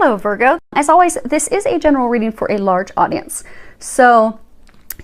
Hello, Virgo. As always, this is a general reading for a large audience. So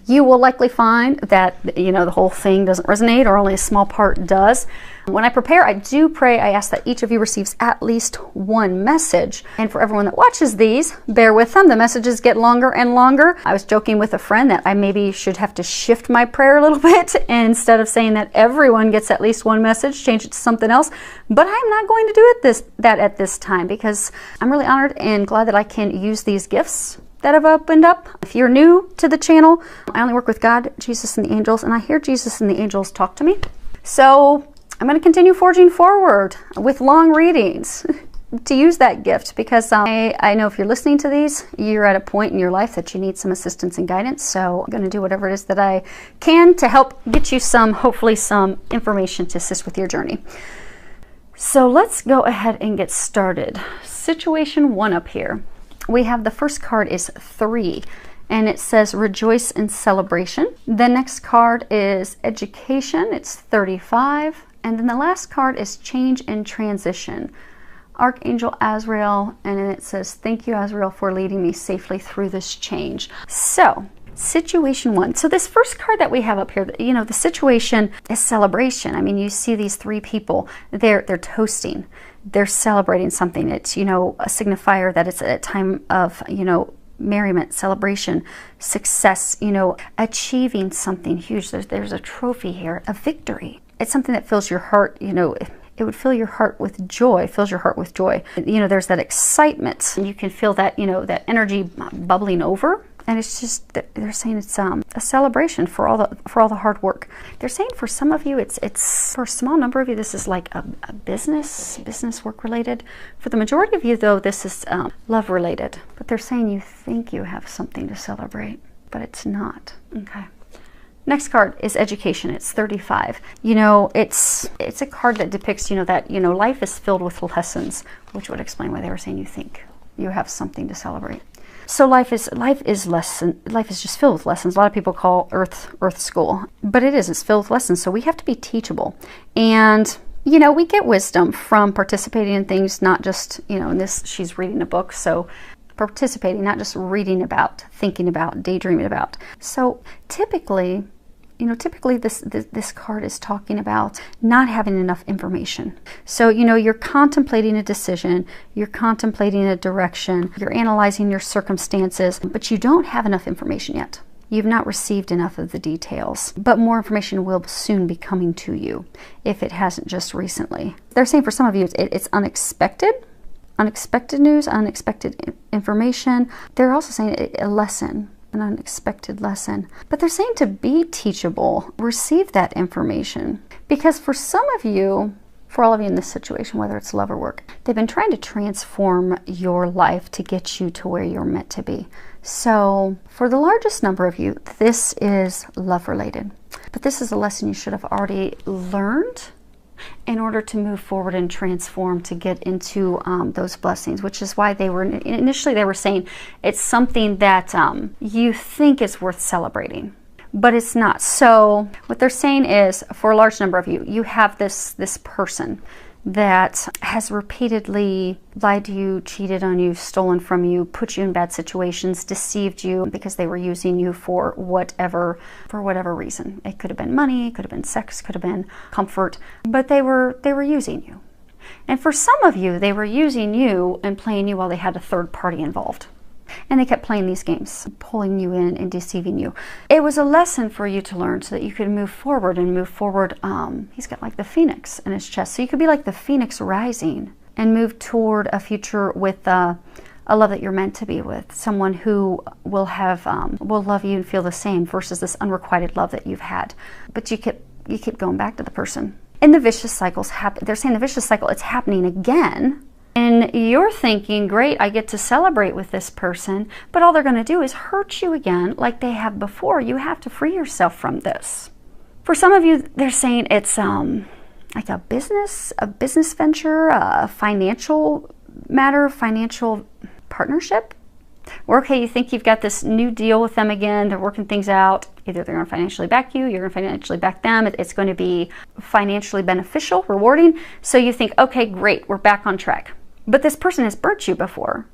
you will likely find that, the whole thing doesn't resonate or only a small part does. When I prepare, I do pray, I ask that each of you receives at least one message. And for everyone that watches these, bear with them. The messages get longer and longer. I was joking with a friend that I maybe should have to shift my prayer a little bit. And instead of saying that everyone gets at least one message, change it to something else. But I'm not going to do that at this time, because I'm really honored and glad that I can use these gifts that have opened up. If you're new to the channel, I only work with God, Jesus, and the angels, and I hear Jesus and the angels talk to me. So I'm going to continue forging forward with long readings to use that gift, because I know if you're listening to these, you're at a point in your life that you need some assistance and guidance. So I'm going to do whatever it is that I can to help get you hopefully some information to assist with your journey. So let's go ahead and get started. Situation 1 up here. We have the first card is 3, and it says rejoice in celebration. The next card is education. It's 35. And then the last card is change and transition. Archangel Azrael, and then it says, thank you, Azrael, for leading me safely through this change. So, situation 1. So this first card that we have up here, the situation is celebration. I mean, you see these 3 people, they're toasting. They're celebrating something. It's, a signifier that it's a time of, merriment, celebration, success, achieving something huge. There's a trophy here, a victory. It's something that fills your heart, it would fill your heart with joy, fills your heart with joy. There's that excitement, and you can feel that, that energy bubbling over. And it's just, they're saying it's a celebration for all the hard work. They're saying for some of you, it's for a small number of you, this is like a business work related. For the majority of you, though, this is love related. But they're saying you think you have something to celebrate, but it's not. Okay. Next card is education. It's 35. It's a card that depicts, that, life is filled with lessons, which would explain why they were saying you think you have something to celebrate. So life is just filled with lessons. A lot of people call Earth school, but it's filled with lessons. So we have to be teachable, and we get wisdom from participating in things, not just in this. She's reading a book, so participating, not just reading about, thinking about, daydreaming about. So typically this card is talking about not having enough information. So, you're contemplating a decision, you're contemplating a direction, you're analyzing your circumstances, but you don't have enough information yet. You've not received enough of the details, but more information will soon be coming to you if it hasn't just recently. They're saying for some of you, it's unexpected news, unexpected information. They're also saying a lesson, an unexpected lesson. But they're saying to be teachable, receive that information. Because for some of you, for all of you in this situation, whether it's love or work, they've been trying to transform your life to get you to where you're meant to be. So for the largest number of you, this is love related. But this is a lesson you should have already learned in order to move forward and transform to get into those blessings, which is why initially they were saying it's something that you think is worth celebrating, but it's not. So what they're saying is, for a large number of you, you have this person that has repeatedly lied to you, cheated on you, stolen from you, put you in bad situations, deceived you because they were using you for whatever reason. It could have been money, it could have been sex, could have been comfort, but they were using you. And for some of you, they were using you and playing you while they had a third party involved. And they kept playing these games, pulling you in and deceiving you. It was a lesson for you to learn so that you could move forward and move forward. He's got like the phoenix in his chest. So you could be like the phoenix rising and move toward a future with a love that you're meant to be with. Someone who will love you and feel the same versus this unrequited love that you've had. But you keep going back to the person. And the vicious cycles happen. They're saying the vicious cycle, it's happening again. And you're thinking, great, I get to celebrate with this person, but all they're going to do is hurt you again like they have before. You have to free yourself from this. For some of you, they're saying it's like a business venture, a financial matter, financial partnership. Or okay, you think you've got this new deal with them again, they're working things out. Either they're going to financially back you, you're going to financially back them. It's going to be financially beneficial, rewarding. So you think, okay, great, we're back on track. But this person has burnt you before.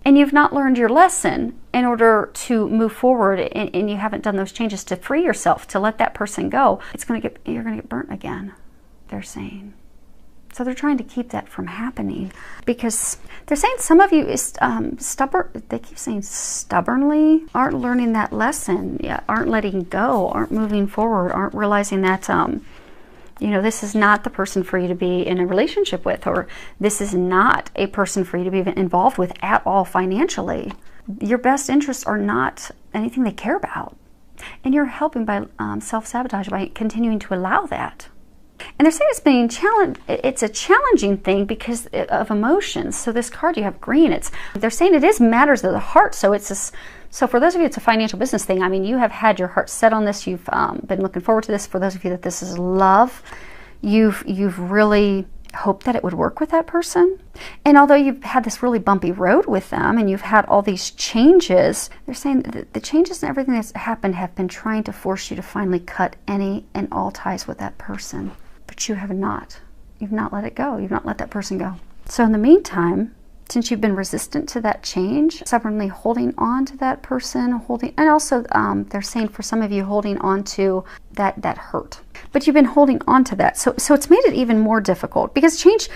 and you've not learned your lesson in order to move forward, and you haven't done those changes to free yourself, to let that person go, you're gonna get burnt again, they're saying. So they're trying to keep that from happening, because they're saying some of you is stubborn. They keep saying stubbornly aren't learning that lesson yet, aren't letting go, aren't moving forward, aren't realizing that you know, this is not the person for you to be in a relationship with, or this is not a person for you to be involved with at all financially. Your best interests are not anything they care about. And you're helping by self-sabotage, by continuing to allow that. And they're saying it's being challenged. It's a challenging thing because of emotions. So this card you have green. They're saying it is matters of the heart. So so for those of you, it's a financial business thing. I mean, you have had your heart set on this. You've been looking forward to this. For those of you that this is love, you've really hoped that it would work with that person. And although you've had this really bumpy road with them, and you've had all these changes, they're saying that the changes and everything that's happened have been trying to force you to finally cut any and all ties with that person. But you have not. You've not let it go. You've not let that person go. So in the meantime, since you've been resistant to that change, stubbornly holding on to that person, and also they're saying for some of you holding on to that hurt. But you've been holding on to that. So it's made it even more difficult, because change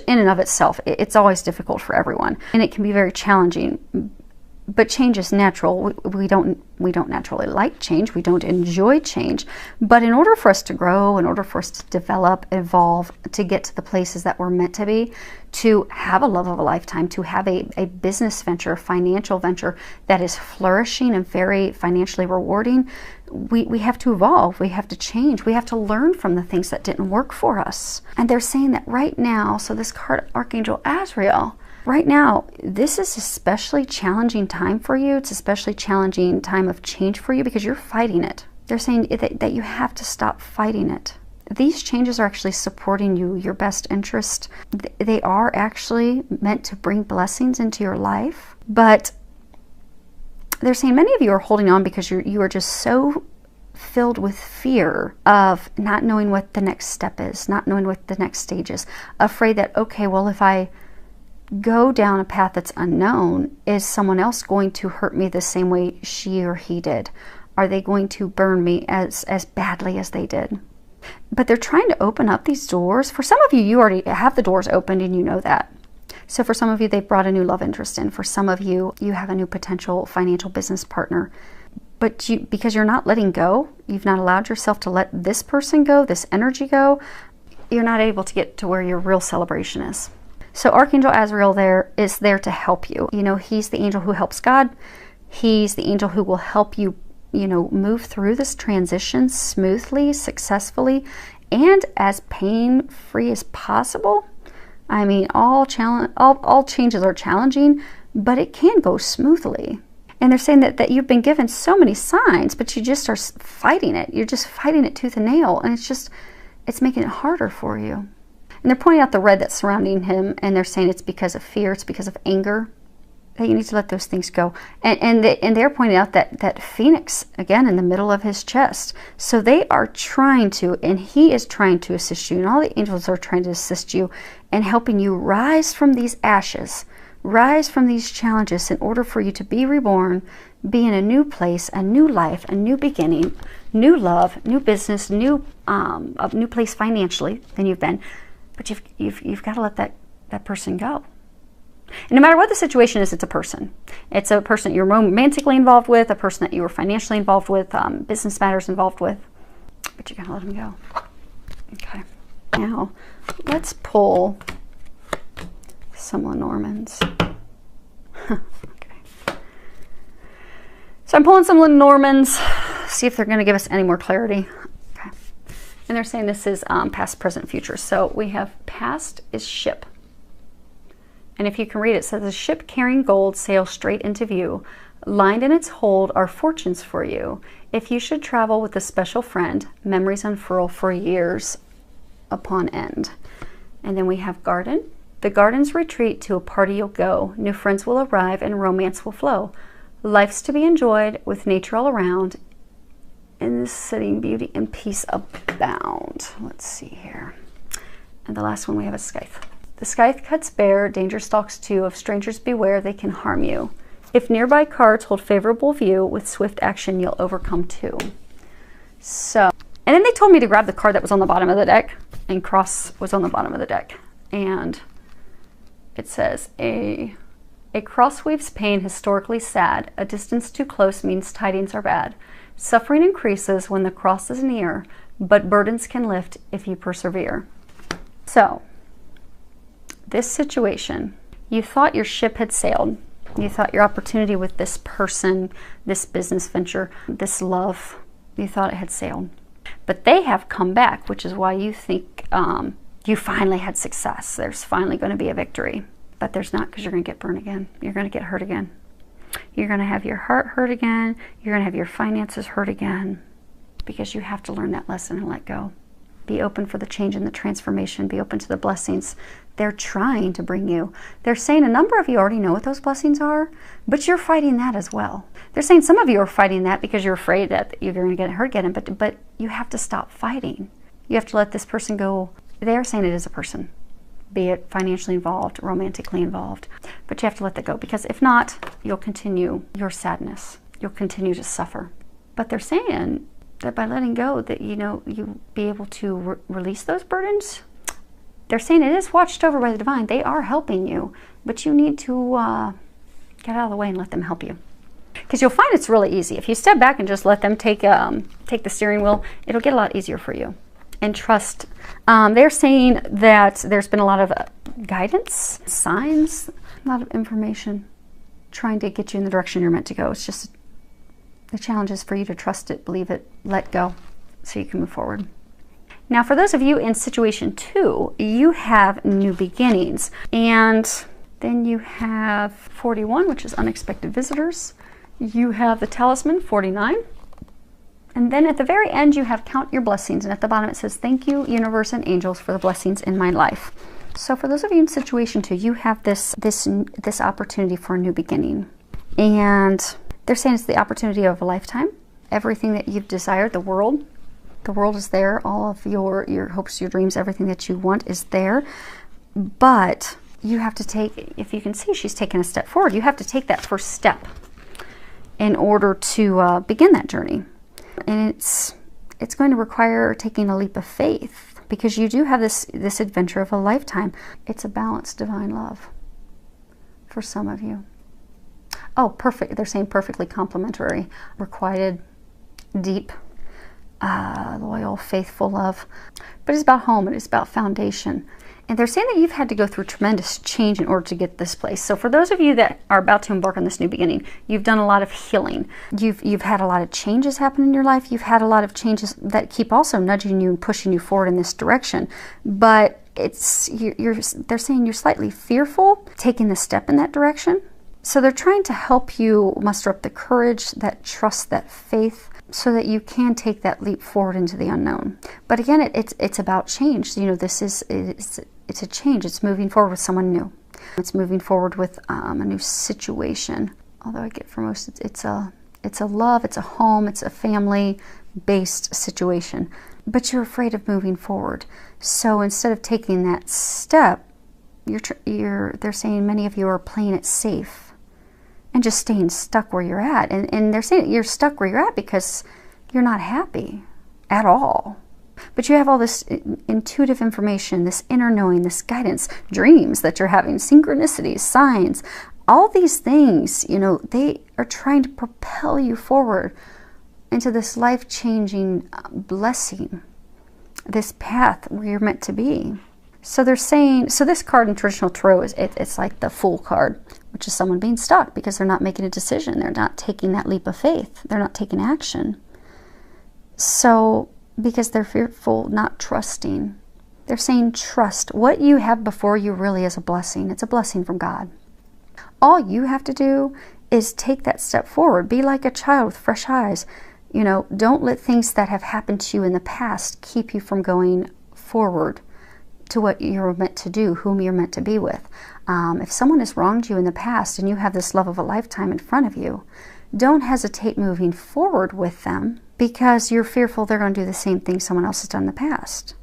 in and of itself, it's always difficult for everyone, and it can be very challenging. But change is natural. We don't naturally like change. We don't enjoy change. But in order for us to grow, in order for us to develop, evolve, to get to the places that we're meant to be, to have a love of a lifetime, to have a business venture, a financial venture that is flourishing and very financially rewarding, we have to evolve. We have to change. We have to learn from the things that didn't work for us. And they're saying that right now, so this card, Archangel Azrael, right now, this is especially challenging time for you. It's especially challenging time of change for you because you're fighting it. They're saying that you have to stop fighting it. These changes are actually supporting you, your best interest. They are actually meant to bring blessings into your life. But they're saying many of you are holding on because you are just so filled with fear of not knowing what the next step is, not knowing what the next stage is. Afraid that, okay, well, if I go down a path that's unknown, is someone else going to hurt me the same way she or he did? Are they going to burn me as badly as they did? But they're trying to open up these doors. For some of you, you already have the doors opened and you know that. So for some of you, they've brought a new love interest in. For some of you, you have a new potential financial business partner. But because you're not letting go, you've not allowed yourself to let this person go, this energy go, you're not able to get to where your real celebration is. So Archangel Azrael is there to help you. You know, he's the angel who helps God. He's the angel who will help you, move through this transition smoothly, successfully, and as pain-free as possible. I mean, all changes are challenging, but it can go smoothly. And they're saying that you've been given so many signs, but you just are fighting it. You're just fighting it tooth and nail, and it's making it harder for you. And they're pointing out the red that's surrounding him, and they're saying it's because of fear, it's because of anger, that you need to let those things go. And they're pointing out that Phoenix, again, in the middle of his chest. So they are trying to, and he is trying to assist you, and all the angels are trying to assist you and helping you rise from these ashes, rise from these challenges in order for you to be reborn, be in a new place, a new life, a new beginning, new love, new business, a new place financially than you've been. But you've got to let that person go. And no matter what the situation is, it's a person. It's a person that you're romantically involved with, a person that you were financially involved with, business matters involved with. But you got to let them go. Okay. Now, let's pull some Lenormands. Okay. So I'm pulling some Lenormands, see if they're going to give us any more clarity. And they're saying this is past, present, future. So we have past is ship. And if you can read it, it says, a ship carrying gold sails straight into view. Lined in its hold are fortunes for you. If you should travel with a special friend, memories unfurl for years upon end. And then we have garden. The gardens retreat, to a party you'll go. New friends will arrive and romance will flow. Life's to be enjoyed with nature all around. In this setting, beauty and peace abound. Let's see here. And the last one we have is Scythe. The sky cuts bare, danger stalks too, of strangers beware, they can harm you. If nearby cards hold favorable view, with swift action you'll overcome too. So, and then they told me to grab the card that was on the bottom of the deck, and cross was on the bottom of the deck. And it says, a cross weaves pain historically sad, a distance too close means tidings are bad. Suffering increases when the cross is near, but burdens can lift if you persevere. So, this situation, you thought your ship had sailed. You thought your opportunity with this person, this business venture, this love, you thought it had sailed. But they have come back, which is why you think you finally had success. There's finally going to be a victory. But there's not, because you're going to get burned again. You're going to get hurt again. You're going to have your heart hurt again. You're going to have your finances hurt again. Because you have to learn that lesson and let go. Be open for the change and the transformation. Be open to the blessings they're trying to bring you. They're saying a number of you already know what those blessings are, but you're fighting that as well. They're saying some of you are fighting that because you're afraid that you're going to get hurt again, but you have to stop fighting. You have to let this person go. They're saying it is a person, be it financially involved, romantically involved, but you have to let that go, because if not, you'll continue your sadness. You'll continue to suffer. But they're saying that by letting go, that you'll be able to release those burdens. They're saying it is watched over by the divine. They are helping you, but you need to get out of the way and let them help you. Because you'll find it's really easy. If you step back and just let them take the steering wheel, it'll get a lot easier for you. And trust. They're saying that there's been a lot of guidance, signs, a lot of information trying to get you in the direction you're meant to go. It's just the challenge is for you to trust it, believe it, let go, so you can move forward. Now, for those of you in situation 2, you have new beginnings. And then you have 41, which is unexpected visitors. You have the talisman, 49. And then at the very end, you have count your blessings. And at the bottom, it says, thank you, universe and angels, for the blessings in my life. So for those of you in situation 2, you have this opportunity for a new beginning. And they're saying it's the opportunity of a lifetime. Everything that you've desired, the world is there. All of your hopes, your dreams, everything that you want is there. But you have to take, if you can see, she's taken a step forward. You have to take that first step in order to begin that journey. And it's going to require taking a leap of faith, because you do have this adventure of a lifetime. It's a balanced divine love for some of you. Oh, perfect. They're saying perfectly complementary, requited, deep, loyal, faithful love. But it's about home, and it's about foundation. And they're saying that you've had to go through tremendous change in order to get this place. So for those of you that are about to embark on this new beginning, you've done a lot of healing. You've had a lot of changes happen in your life. You've had a lot of changes that keep also nudging you and pushing you forward in this direction. But they're saying you're slightly fearful taking the step in that direction. So they're trying to help you muster up the courage, that trust, that faith, so that you can take that leap forward into the unknown. But again, it's about change. It's a change. It's moving forward with someone new. It's moving forward with a new situation. Although I get for most, it's a love, it's a home, it's a family-based situation. But you're afraid of moving forward. So instead of taking that step, they're saying many of you are playing it safe and just staying stuck where you're at. And they're saying you're stuck where you're at because you're not happy at all. But you have all this intuitive information, this inner knowing, this guidance, dreams that you're having, synchronicities, signs, all these things, they are trying to propel you forward into this life-changing blessing, this path where you're meant to be. So they're saying, so this card in traditional tarot it's like the Fool card, which is someone being stuck because they're not making a decision. They're not taking that leap of faith. They're not taking action. So, because they're fearful, not trusting. They're saying trust. What you have before you really is a blessing. It's a blessing from God. All you have to do is take that step forward. Be like a child with fresh eyes. Don't let things that have happened to you in the past keep you from going forward to what you're meant to do, whom you're meant to be with. If someone has wronged you in the past and you have this love of a lifetime in front of you, don't hesitate moving forward with them, because you're fearful they're going to do the same thing someone else has done in the past.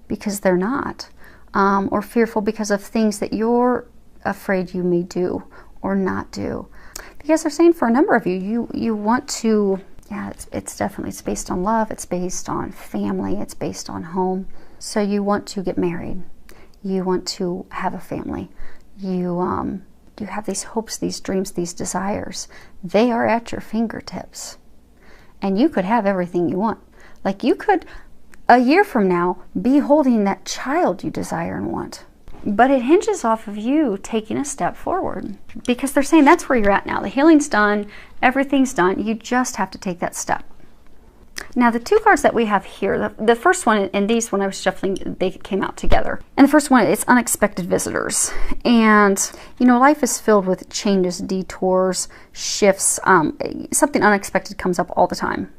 Because they're not. or fearful because of things that you're afraid you may do or not do. Because they're saying for a number of you, you want to, yeah, it's definitely, it's based on love, it's based on family, it's based on home. So you want to get married, you want to have a family, you have these hopes, these dreams, these desires. They are at your fingertips. And you could have everything you want. Like you could, a year from now, be holding that child you desire and want. But it hinges off of you taking a step forward. Because they're saying that's where you're at now. The healing's done, everything's done. You just have to take that step. Now the two cards that we have here, the first one, and these when I was shuffling, they came out together. And the first one, it's unexpected visitors. And you know, life is filled with changes, detours, shifts. Something unexpected comes up all the time.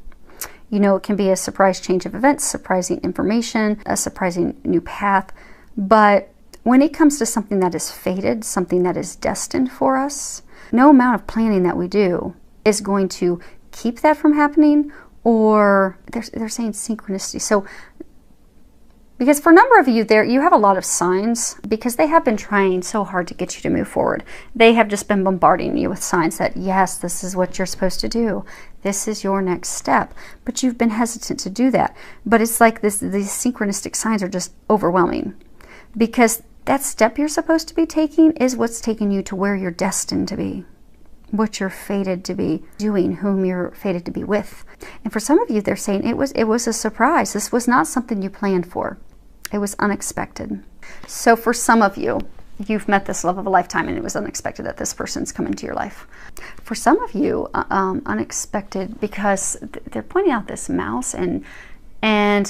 You know, it can be a surprise change of events, surprising information, a surprising new path. But when it comes to something that is fated, something that is destined for us, no amount of planning that we do is going to keep that from happening. Or they're saying synchronicity. So, because for a number of you there, you have a lot of signs because they have been trying so hard to get you to move forward. They have just been bombarding you with signs that, yes, this is what you're supposed to do. This is your next step. But you've been hesitant to do that. But it's like these synchronistic signs are just overwhelming. Because that step you're supposed to be taking is what's taking you to where you're destined to be. What you're fated to be doing, whom you're fated to be with. And for some of you, they're saying it was a surprise. This was not something you planned for. It was unexpected. So for some of you, you've met this love of a lifetime and it was unexpected that this person's come into your life. For some of you, unexpected because they're pointing out this mouse and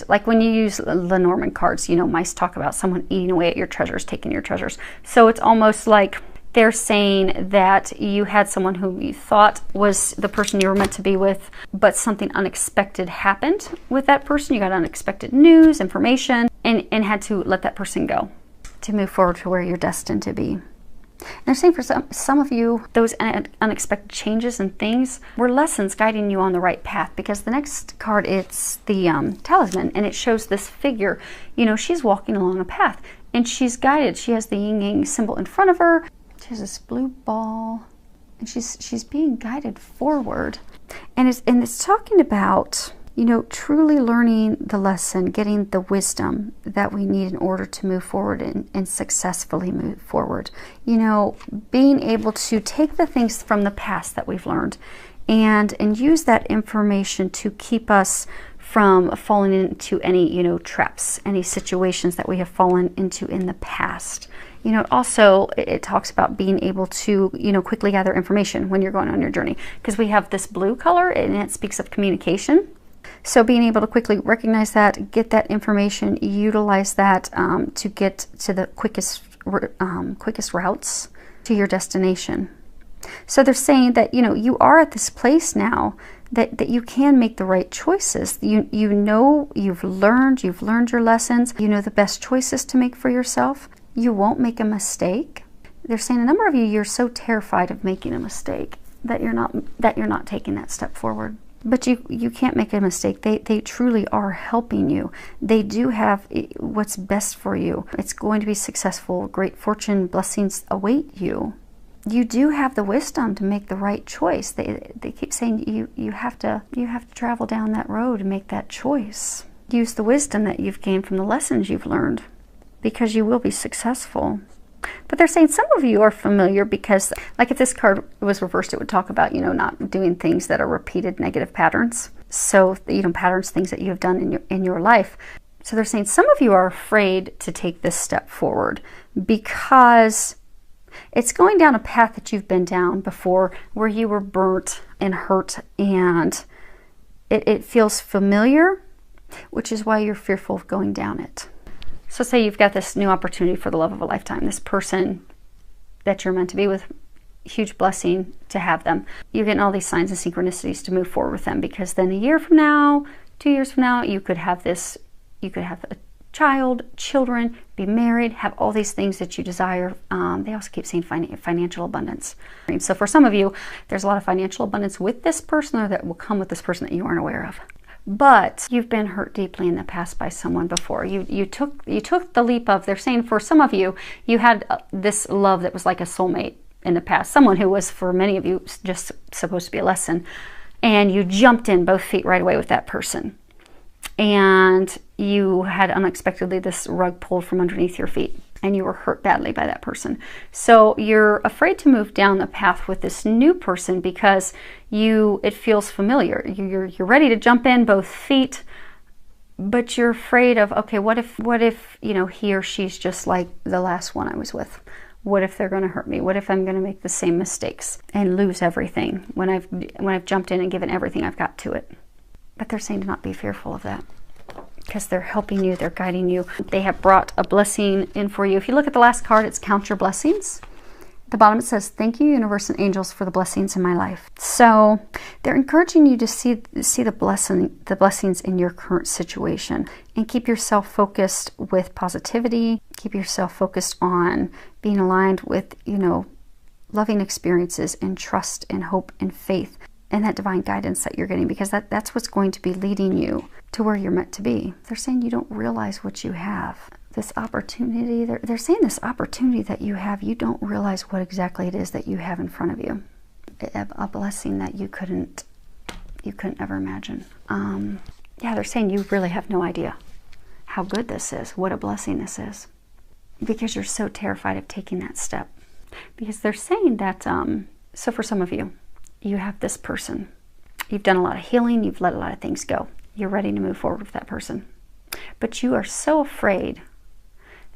like when you use Lenormand cards, you know, mice talk about someone eating away at your treasures, taking your treasures. So it's almost like they're saying that you had someone who you thought was the person you were meant to be with, but something unexpected happened with that person. You got unexpected news, information, and had to let that person go to move forward to where you're destined to be. And they're saying for some of you, those unexpected changes and things were lessons guiding you on the right path. Because the next card, it's the talisman, and it shows this figure. You know, she's walking along a path, and she's guided. She has the yin-yang symbol in front of her. She has this blue ball, and she's being guided forward. And it's talking about, you know, truly learning the lesson, getting the wisdom that we need in order to move forward and successfully move forward. You know, being able to take the things from the past that we've learned and use that information to keep us from falling into any, you know, traps, any situations that we have fallen into in the past. You know, also it talks about being able to, you know, quickly gather information when you're going on your journey. Because we have this blue color and it speaks of communication. So being able to quickly recognize that, get that information, utilize that to get to the quickest routes to your destination. So they're saying that, you know, you are at this place now that you can make the right choices. You know, you've learned your lessons. You know the best choices to make for yourself. You won't make a mistake. They're saying a number of you, you're so terrified of making a mistake that you're not taking that step forward. But you can't make a mistake. They truly are helping you. They do have what's best for you. It's going to be successful. Great fortune, blessings await you. You do have the wisdom to make the right choice. They keep saying you have to travel down that road and make that choice. Use the wisdom that you've gained from the lessons you've learned, because you will be successful. But they're saying some of you are familiar because, like if this card was reversed, it would talk about, you know, not doing things that are repeated negative patterns. So, you know, patterns, things that you have done in your life. So they're saying some of you are afraid to take this step forward because it's going down a path that you've been down before where you were burnt and hurt, and it feels familiar, which is why you're fearful of going down it. So say you've got this new opportunity for the love of a lifetime, this person that you're meant to be with, huge blessing to have them. You're getting all these signs and synchronicities to move forward with them, because then a year from now, 2 years from now, you could have a child, children, be married, have all these things that you desire. They also keep saying financial abundance. So for some of you, there's a lot of financial abundance with this person, or that will come with this person that you aren't aware of. but you've been hurt deeply in the past by someone before. You took the leap of, they're saying for some of you, you had this love that was like a soulmate in the past, someone who was for many of you just supposed to be a lesson, and you jumped in both feet right away with that person, and you had unexpectedly this rug pulled from underneath your feet, and you were hurt badly by that person. So you're afraid to move down the path with this new person because it feels familiar. You're ready to jump in both feet, but you're afraid of, okay, what if he or she's just like the last one I was with? What if they're going to hurt me? What if I'm going to make the same mistakes and lose everything when I've jumped in and given everything I've got to it? But they're saying to not be fearful of that, because they're helping you, they're guiding you. They have brought a blessing in for you. If you look at the last card, it's count your blessings. At the bottom it says, thank you, universe and angels, for the blessings in my life. So they're encouraging you to see the blessings in your current situation, and keep yourself focused with positivity. Keep yourself focused on being aligned with, loving experiences and trust and hope and faith and that divine guidance that you're getting, because that's what's going to be leading you to where you're meant to be. They're saying you don't realize what you have. This opportunity, they're saying this opportunity that you have, you don't realize what exactly it is that you have in front of you. A blessing that you couldn't ever imagine. Yeah, they're saying you really have no idea how good this is, what a blessing this is, because you're so terrified of taking that step. Because they're saying that, so for some of you, you have this person. You've done a lot of healing, you've let a lot of things go. You're ready to move forward with that person. But you are so afraid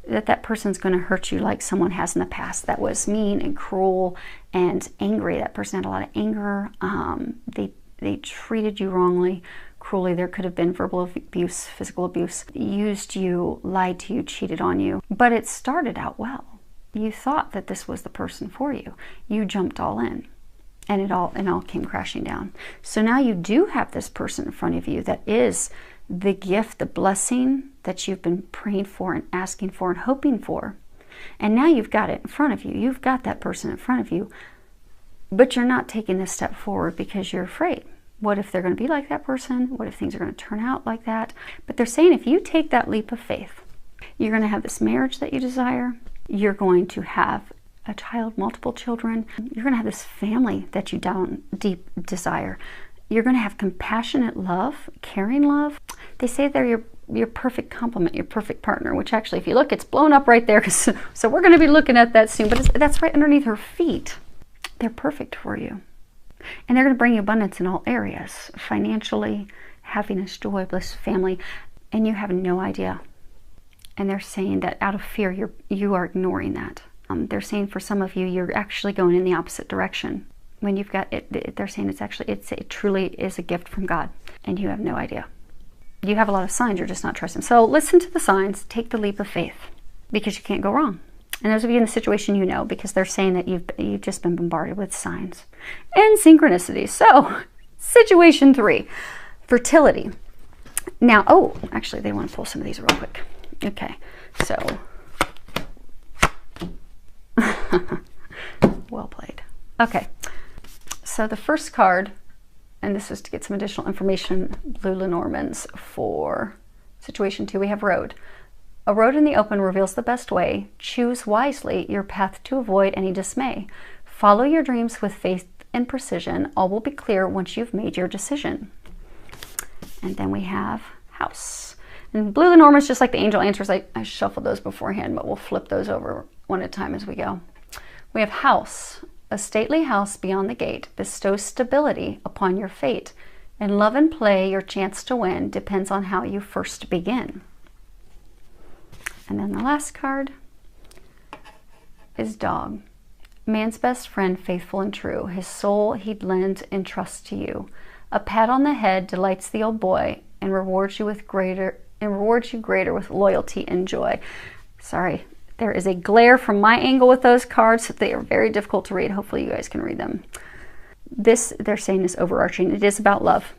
that person's going to hurt you like someone has in the past that was mean and cruel and angry. That person had a lot of anger. They treated you wrongly, cruelly. There could have been verbal abuse, physical abuse, used you, lied to you, cheated on you. But it started out well. You thought that this was the person for you. You jumped all in, and it all came crashing down. So now you do have this person in front of you that is the gift, the blessing that you've been praying for and asking for and hoping for. And now you've got it in front of you. You've got that person in front of you, but you're not taking this step forward because you're afraid. What if they're going to be like that person? What if things are going to turn out like that? But they're saying if you take that leap of faith, you're going to have this marriage that you desire. You're going to have a child, multiple children. You're going to have this family that you deep desire. You're going to have compassionate love, caring love. They say they're your perfect complement, your perfect partner, which actually, if you look, it's blown up right there. So we're going to be looking at that soon, but that's right underneath her feet. They're perfect for you. And they're going to bring you abundance in all areas, financially, happiness, joy, bliss, family, and you have no idea. And they're saying that out of fear, you are ignoring that. They're saying for some of you, you're actually going in the opposite direction. When you've got it, they're saying it truly is a gift from God, and you have no idea. You have a lot of signs, you're just not trusting. So listen to the signs, take the leap of faith, because you can't go wrong. And those of you in the situation, because they're saying that you've just been bombarded with signs and synchronicities. So situation 3, fertility. Now, actually, they want to pull some of these real quick. Okay, so well played. Okay, so the first card, and this is to get some additional information, Blue Lenormands, for situation 2, we have road. A road in the open reveals the best way. Choose wisely your path to avoid any dismay. Follow your dreams with faith and precision. All will be clear once you've made your decision. And then we have house. And Blue Lenormand, just like the angel answers, I shuffled those beforehand, but we'll flip those over one at a time as we go. We have house. A stately house beyond the gate bestows stability upon your fate. In love and play, your chance to win depends on how you first begin. And then the last card is dog. Man's best friend, faithful and true. His soul he'd lend in trust to you. A pat on the head delights the old boy and rewards you greater with loyalty and joy. Sorry, there is a glare from my angle with those cards. They are very difficult to read. Hopefully you guys can read them. This, they're saying, is overarching. It is about love.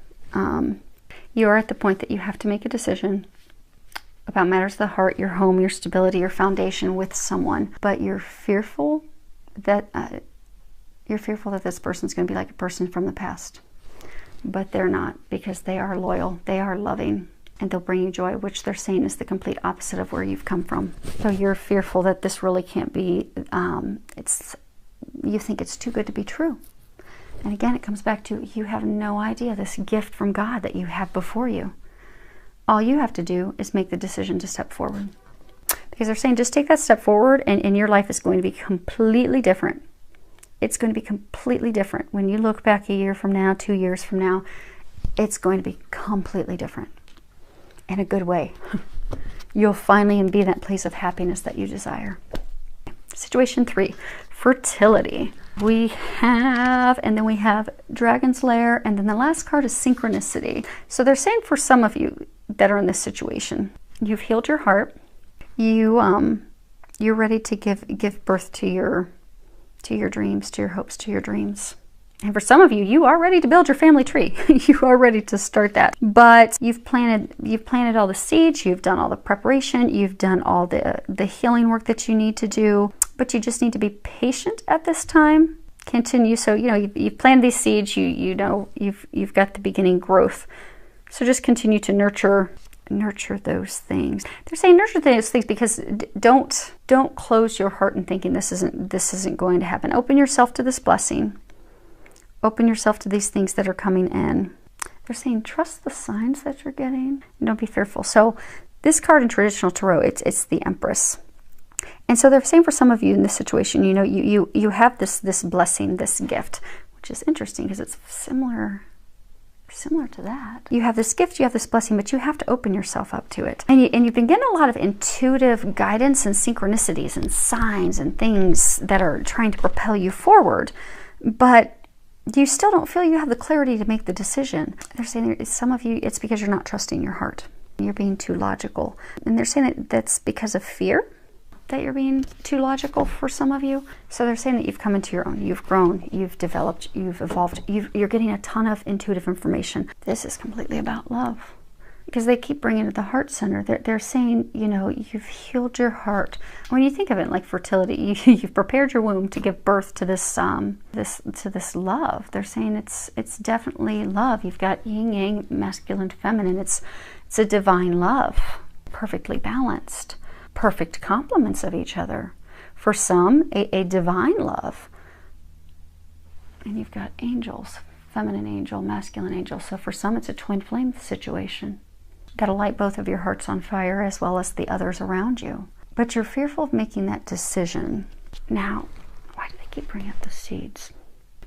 You are at the point that you have to make a decision about matters of the heart, your home, your stability, your foundation with someone, but you're fearful that this person's going to be like a person from the past. but they're not, because they are loyal, they are loving, and they'll bring you joy, which they're saying is the complete opposite of where you've come from. So you're fearful that this really can't be, you think it's too good to be true. And again, it comes back to, you have no idea this gift from God that you have before you. All you have to do is make the decision to step forward. Because they're saying, just take that step forward, and your life is going to be completely different. It's going to be completely different. When you look back a year from now, 2 years from now, it's going to be completely different. In a good way. You'll finally be in that place of happiness that you desire. Situation 3, fertility. We have, and then we have Dragon's Lair, and then the last card is synchronicity. So they're saying for some of you that are in this situation, you've healed your heart. You're ready to give birth to your dreams, to your hopes, to your dreams. And for some of you, you are ready to build your family tree. You are ready to start that. But you've planted all the seeds, you've done all the preparation, you've done all the healing work that you need to do, but you just need to be patient at this time. Continue. So, you've planted these seeds, you've got the beginning growth. So just continue to nurture those things. They're saying nurture those things because don't close your heart and thinking this isn't going to happen. Open yourself to this blessing. Open yourself to these things that are coming in. They're saying trust the signs that you're getting. And don't be fearful. So this card in traditional tarot, it's the Empress. And so they're saying for some of you in this situation, you have this blessing, this gift, which is interesting because it's similar to that. You have this gift, you have this blessing, but you have to open yourself up to it. And you've been getting a lot of intuitive guidance and synchronicities and signs and things that are trying to propel you forward. But you still don't feel you have the clarity to make the decision. They're saying some of you, it's because you're not trusting your heart. You're being too logical. And they're saying that's because of fear that you're being too logical for some of you. So they're saying that you've come into your own. You've grown, you've developed, you've evolved. You're getting a ton of intuitive information. This is completely about love. Because they keep bringing it to the heart center. They're saying, you've healed your heart. When you think of it like fertility, you've prepared your womb to give birth to this love. They're saying it's definitely love. You've got yin yang, masculine, feminine. It's a divine love, perfectly balanced, perfect complements of each other. For some, a divine love. And you've got angels, feminine angel, masculine angel. So for some, it's a twin flame situation. Got to light both of your hearts on fire as well as the others around you. But you're fearful of making that decision. Now, why do they keep bringing up the seeds?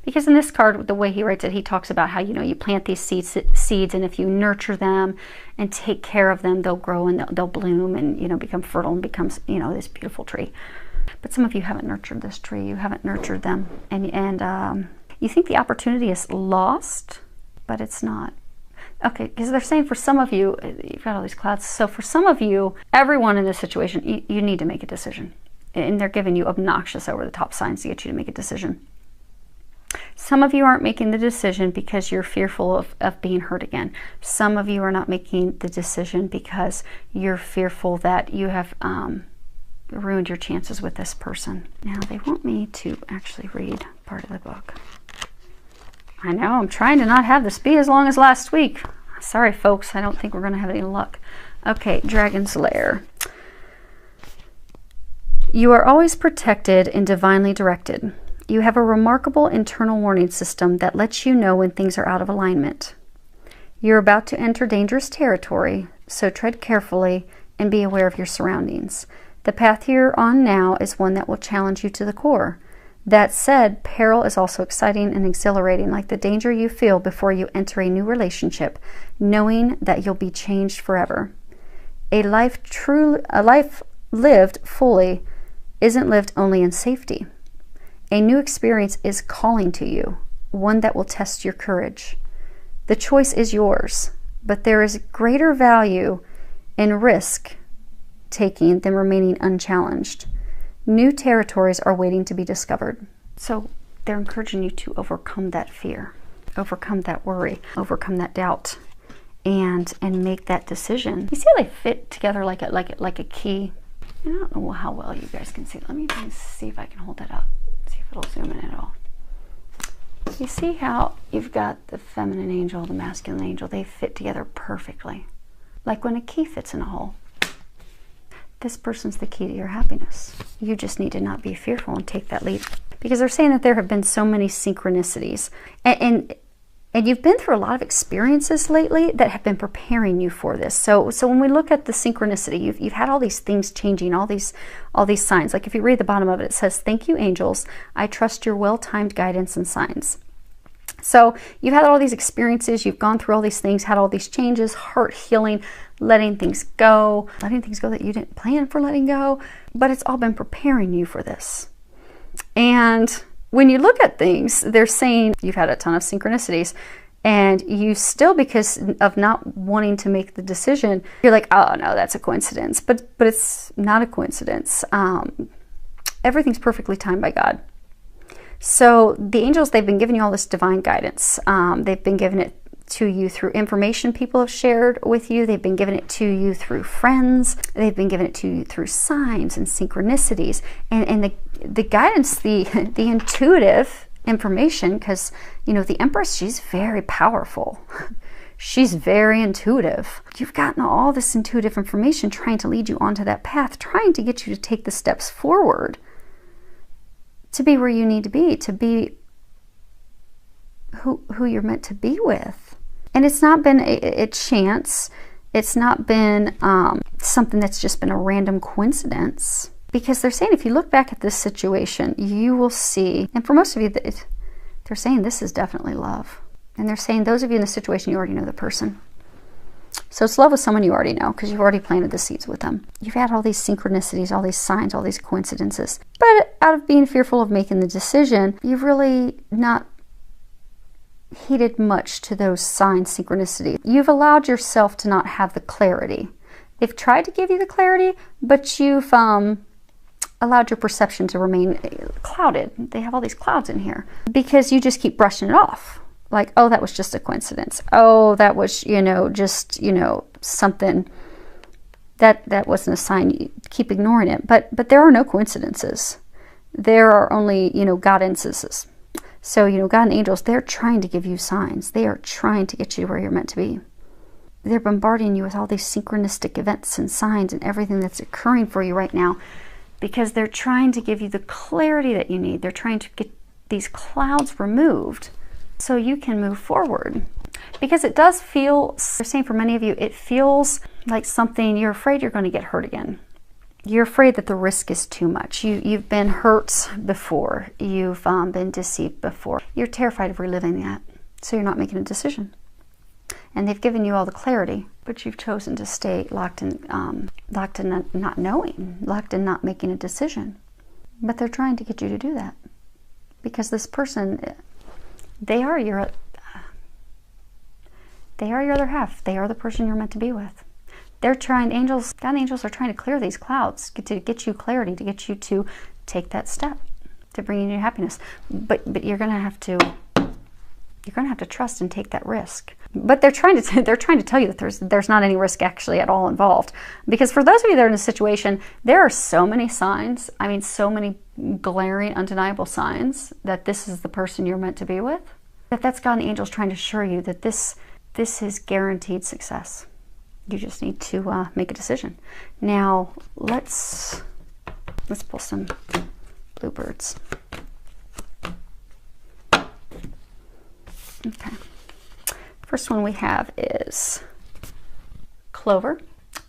Because in this card, the way he writes it, he talks about how, you plant these seeds, and if you nurture them and take care of them, they'll grow and they'll bloom and, become fertile and becomes, this beautiful tree. But some of you haven't nurtured this tree. You haven't nurtured them. And you think the opportunity is lost, but it's not. Okay, because they're saying for some of you, you've got all these clouds. So for some of you, everyone in this situation, you need to make a decision. And they're giving you obnoxious over-the-top signs to get you to make a decision. Some of you aren't making the decision because you're fearful of being hurt again. Some of you are not making the decision because you're fearful that you have ruined your chances with this person. Now, they want me to actually read part of the book. I know, I'm trying to not have this be as long as last week. Sorry, folks, I don't think we're going to have any luck. Okay, Dragon's Lair. You are always protected and divinely directed. You have a remarkable internal warning system that lets you know when things are out of alignment. You're about to enter dangerous territory, so tread carefully and be aware of your surroundings. The path you're on now is one that will challenge you to the core. That said, peril is also exciting and exhilarating, like the danger you feel before you enter a new relationship, knowing that you'll be changed forever. A life lived fully isn't lived only in safety. A new experience is calling to you, one that will test your courage. The choice is yours, but there is greater value in risk taking than remaining unchallenged. New territories are waiting to be discovered. So they're encouraging you to overcome that fear, overcome that worry, overcome that doubt, and make that decision. You see how they fit together like a key? I don't know how well you guys can see. Let me see if I can hold that up. See if it'll zoom in at all. You see how you've got the feminine angel, the masculine angel, they fit together perfectly. Like when a key fits in a hole. This person's the key to your happiness. You just need to not be fearful and take that leap. Because they're saying that there have been so many synchronicities. And you've been through a lot of experiences lately that have been preparing you for this. So when we look at the synchronicity, you've had all these things changing, all these signs. Like if you read the bottom of it, it says, "Thank you, angels. I trust your well-timed guidance and signs." So you've had all these experiences, you've gone through all these things, had all these changes, heart healing, letting things go that you didn't plan for letting go, but it's all been preparing you for this. And when you look at things, they're saying you've had a ton of synchronicities, and you still, because of not wanting to make the decision, you're like, oh no, that's a coincidence. But it's not a coincidence. Everything's perfectly timed by God. So the angels, they've been giving you all this divine guidance. They've been giving it to you through information people have shared with you. They've been giving it to you through friends. They've been giving it to you through signs and synchronicities. And the guidance, the intuitive information, because, you know, the Empress, she's very powerful. She's very intuitive. You've gotten all this intuitive information trying to lead you onto that path, trying to get you to take the steps forward to be where you need to be who you're meant to be with. And it's not been a chance. It's not been something that's just been a random coincidence. Because they're saying if you look back at this situation, you will see, and for most of you, they're saying this is definitely love. And they're saying those of you in the situation, you already know the person. So it's love with someone you already know, because you've already planted the seeds with them. You've had all these synchronicities, all these signs, all these coincidences. But out of being fearful of making the decision, you've really not heeded much to those signs, synchronicities. You've allowed yourself to not have the clarity. They've tried to give you the clarity, but you've allowed your perception to remain clouded. They have all these clouds in here because you just keep brushing it off. Like, oh, that was just a coincidence. Oh, that was, just, something that wasn't a sign. You keep ignoring it. But there are no coincidences. There are only, God-instances. So, God and angels, they're trying to give you signs. They are trying to get you to where you're meant to be. They're bombarding you with all these synchronistic events and signs and everything that's occurring for you right now, because they're trying to give you the clarity that you need. They're trying to get these clouds removed so you can move forward. Because it does feel, they're saying for many of you, it feels like something, you're afraid you're going to get hurt again. You're afraid that the risk is too much. You've been hurt before. You've been deceived before. You're terrified of reliving that. So you're not making a decision. And they've given you all the clarity, but you've chosen to stay locked in not knowing, locked in not making a decision. But they're trying to get you to do that. Because this person, they are your other half. They are the person you're meant to be with. They're trying, God and angels are trying to clear these clouds, to get you clarity, to get you to take that step, to bring you your happiness. But you're gonna have to trust and take that risk. But they're trying to tell you that there's not any risk actually at all involved. Because for those of you that are in a situation, there are so many signs, so many glaring, undeniable signs that this is the person you're meant to be with, that's God and angels trying to assure you that this is guaranteed success. You just need to make a decision. Now, let's pull some bluebirds. Okay. First one we have is clover,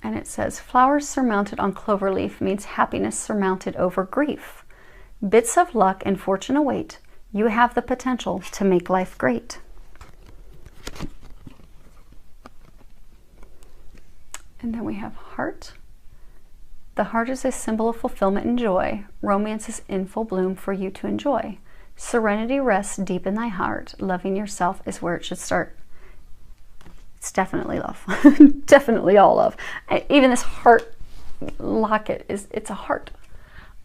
and it says, flowers surmounted on clover leaf means happiness surmounted over grief. Bits of luck and fortune await. You have the potential to make life great. And then we have heart. The heart is a symbol of fulfillment and joy. Romance is in full bloom for you to enjoy. Serenity rests deep in thy heart. Loving yourself is where it should start. It's definitely love. Definitely all love. Even this heart locket, it's a heart.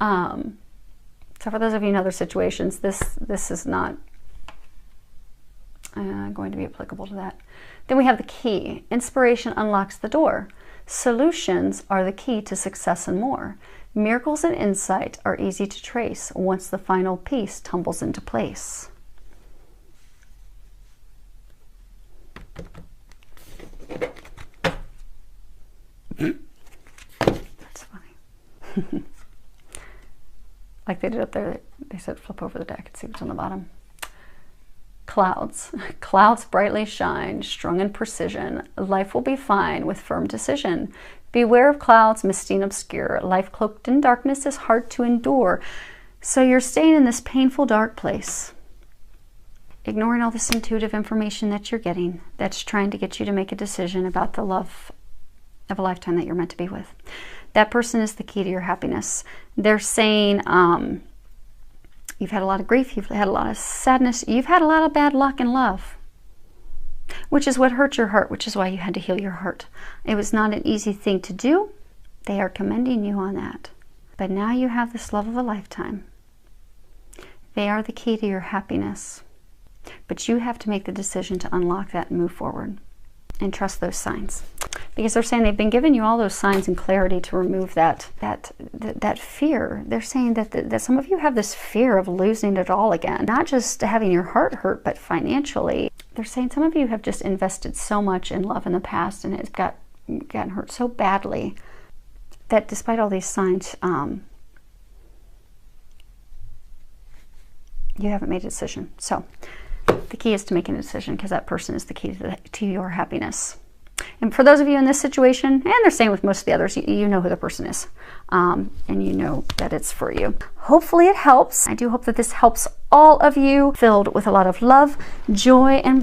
So for those of you in other situations, this is not going to be applicable to that. Then we have the key. Inspiration unlocks the door. Solutions are the key to success and more. Miracles and insight are easy to trace once the final piece tumbles into place. Like they did up there, they said flip over the deck and see what's on the bottom. Clouds. Clouds brightly shine, strung in precision. Life will be fine with firm decision. Beware of clouds, misty and obscure. Life cloaked in darkness is hard to endure. So you're staying in this painful, dark place, ignoring all this intuitive information that you're getting that's trying to get you to make a decision about the love of a lifetime that you're meant to be with. That person is the key to your happiness. They're saying you've had a lot of grief, you've had a lot of sadness, you've had a lot of bad luck in love, which is what hurt your heart, which is why you had to heal your heart. It was not an easy thing to do. They are commending you on that. But now you have this love of a lifetime. They are the key to your happiness. But you have to make the decision to unlock that and move forward and trust those signs. Because they're saying they've been giving you all those signs and clarity to remove that fear. They're saying that some of you have this fear of losing it all again. Not just having your heart hurt, but financially. They're saying some of you have just invested so much in love in the past and it's gotten hurt so badly that despite all these signs, you haven't made a decision. So the key is to making a decision, because that person is the key to your happiness. And for those of you in this situation, and they're saying with most of the others, you know who the person is, and you know that it's for you. Hopefully it helps. I do hope that this helps all of you, filled with a lot of love, joy, and blessing.